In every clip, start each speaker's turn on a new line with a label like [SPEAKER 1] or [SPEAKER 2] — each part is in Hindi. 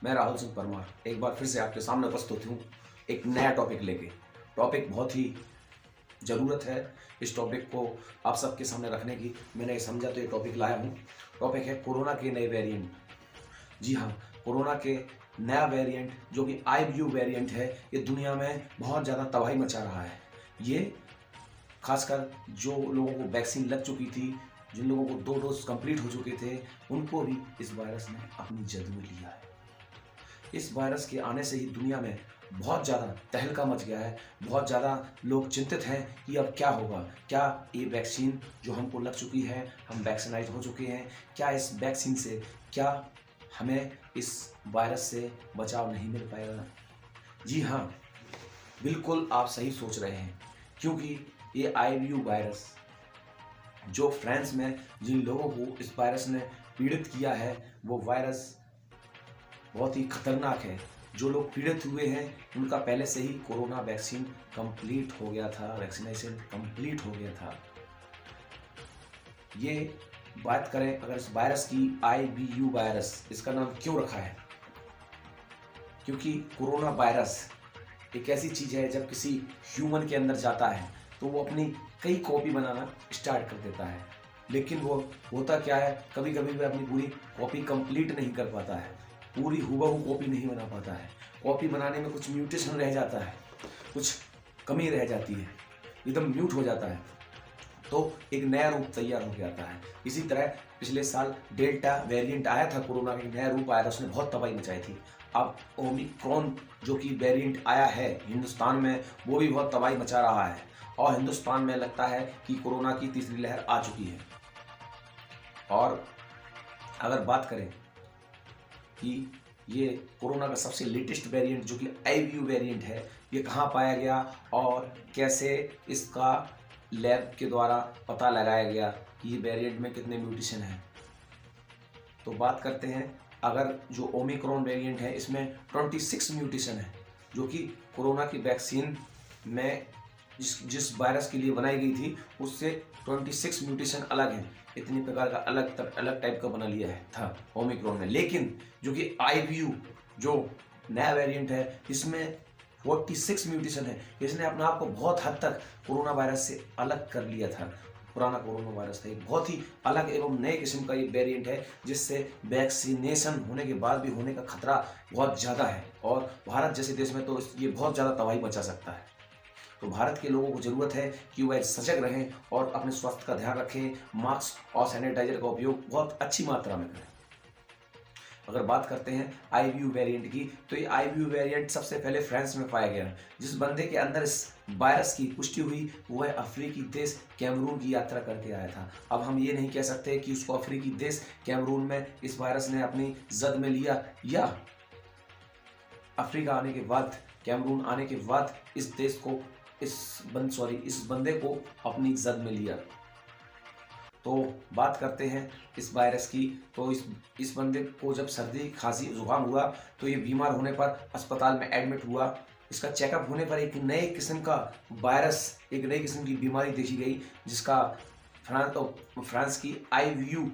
[SPEAKER 1] मैं राहुल सिंह परमार एक बार फिर से आपके सामने उपस्थित हूँ एक नया टॉपिक लेके। टॉपिक बहुत ही ज़रूरत है इस टॉपिक को आप सबके सामने रखने की। मैंने समझा तो ये टॉपिक लाया हूँ। टॉपिक है कोरोना के नए वेरिएंट। जी हाँ, कोरोना के नया वेरिएंट जो कि IBU वेरिएंट है, ये दुनिया में बहुत ज़्यादा तबाही मचा रहा है। ये खासकर जो लोगों को वैक्सीन लग चुकी थी, जिन लोगों को 2 डोज कंप्लीट हो चुके थे, उनको भी इस वायरस ने अपनी जद में लिया है। इस वायरस के आने से ही दुनिया में बहुत ज़्यादा तहलका मच गया है। बहुत ज़्यादा लोग चिंतित हैं कि अब क्या होगा। क्या ये वैक्सीन जो हमको लग चुकी है, हम वैक्सीनाइज हो चुके हैं, क्या इस वैक्सीन से क्या हमें इस वायरस से बचाव नहीं मिल पाएगा? जी हाँ, बिल्कुल आप सही सोच रहे हैं, क्योंकि ये IBU वायरस जो फ्रांस में जिन लोगों को इस वायरस ने पीड़ित किया है, वो वायरस बहुत ही खतरनाक है। जो लोग पीड़ित हुए हैं उनका पहले से ही कोरोना वैक्सीन कंप्लीट हो गया था, वैक्सीनेशन कंप्लीट हो गया था। ये बात करें अगर इस वायरस की, IBU वायरस, इसका नाम क्यों रखा है? क्योंकि कोरोना वायरस एक ऐसी चीज़ है, जब किसी ह्यूमन के अंदर जाता है तो वो अपनी कई कॉपी बनाना स्टार्ट कर देता है। लेकिन वो होता क्या है, कभी कभी वह अपनी पूरी कॉपी कंप्लीट नहीं कर पाता है, पूरी हूबहू कॉपी नहीं बना पाता है। कॉपी बनाने में कुछ म्यूटेशन रह जाता है, कुछ कमी रह जाती है, एकदम म्यूट हो जाता है, तो एक नया रूप तैयार हो जाता है। इसी तरह पिछले साल डेल्टा वेरिएंट आया था, कोरोना का नया रूप आया था, उसने बहुत तबाही मचाई थी। अब ओमिक्रॉन जो कि वेरिएंट आया है हिंदुस्तान में, वो भी बहुत तबाही मचा रहा है और हिंदुस्तान में लगता है कि कोरोना की तीसरी लहर आ चुकी है। और अगर बात करें कि ये कोरोना का सबसे लेटेस्ट वेरिएंट जो कि IBU वेरिएंट है, ये कहाँ पाया गया और कैसे इसका लैब के द्वारा पता लगाया गया कि ये वेरिएंट में कितने म्यूटेशन हैं, तो बात करते हैं। अगर जो ओमिक्रॉन वेरिएंट है, इसमें 26 म्यूटेशन है, जो कि कोरोना की वैक्सीन में जिस वायरस के लिए बनाई गई थी उससे 26 म्यूटेशन अलग हैं। इतनी प्रकार का अलग टाइप का बना लिया है था ओमिक्रॉन ने। लेकिन जो कि IBU जो नया वेरिएंट है, इसमें 46 म्यूटेशन है। इसने अपने आप को बहुत हद तक कोरोना वायरस से अलग कर लिया था। पुराना कोरोना वायरस था, एक बहुत ही अलग एवं नए किस्म का ये वेरिएंट है, जिससे वैक्सीनेशन होने के बाद भी होने का खतरा बहुत ज़्यादा है। और भारत जैसे देश में तो ये बहुत ज़्यादा तबाही मचा सकता है। तो भारत के लोगों को ज़रूरत है कि वह सजग रहें और अपने स्वास्थ्य का ध्यान रखें, मास्क और सैनिटाइजर का उपयोग बहुत अच्छी मात्रा में करें। अगर बात करते हैं IBU वेरिएंट की, तो ये IBU वेरिएंट सबसे पहले फ्रांस में पाया गया। जिस बंदे के अंदर इस वायरस की पुष्टि हुई वो है अफ्रीकी देश कैमरून की यात्रा करके आया था। अब हम ये नहीं कह सकते कि उसको अफ्रीकी देश कैमरून में इस वायरस ने अपनी जद में लिया, या अफ्रीका आने के बाद, कैमरून आने के बाद इस देश को इस बंदे को अपनी जद में लिया। तो बात करते हैं इस वायरस की, तो इस बंदे को जब सर्दी खांसी जुकाम हुआ तो ये बीमार होने पर अस्पताल में एडमिट हुआ। इसका चेकअप होने पर एक नए किस्म का वायरस, एक नई किस्म की बीमारी देखी गई, जिसका फ्रांस की IBU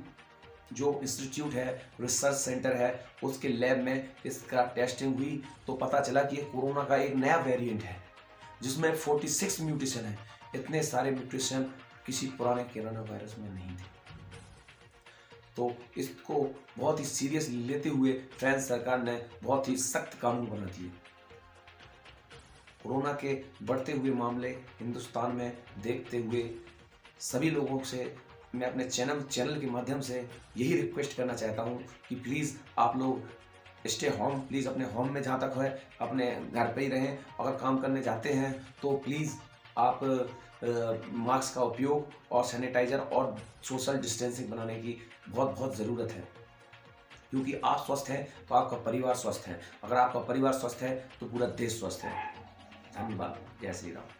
[SPEAKER 1] जो इंस्टीट्यूट है, रिसर्च सेंटर है, उसके लैब में इसका टेस्टिंग हुई तो पता चला कि ये कोरोना का एक नया वेरिएंट है जिसमें 46 म्यूटेशन है। इतने सारे म्यूटेशन किसी पुराने कोरोना वायरस में नहीं थे। तो इसको बहुत ही सीरियसली लेते हुए फ्रांस सरकार ने बहुत ही सख्त कानून बना दिए। कोरोना के बढ़ते हुए मामले हिंदुस्तान में देखते हुए सभी लोगों से मैं अपने चैनल के माध्यम से यही रिक्वेस्ट करना चाहता हूँ कि प्लीज़ आप लोग स्टे होम, प्लीज़ अपने होम में जहाँ तक है अपने घर पे ही रहें। अगर काम करने जाते हैं तो प्लीज़ आप मास्क का उपयोग और सैनिटाइज़र और सोशल डिस्टेंसिंग बनाने की बहुत ज़रूरत है, क्योंकि आप स्वस्थ हैं तो आपका परिवार स्वस्थ है। अगर आपका परिवार स्वस्थ है तो पूरा देश स्वस्थ है। धन्यवाद। जय श्री राम।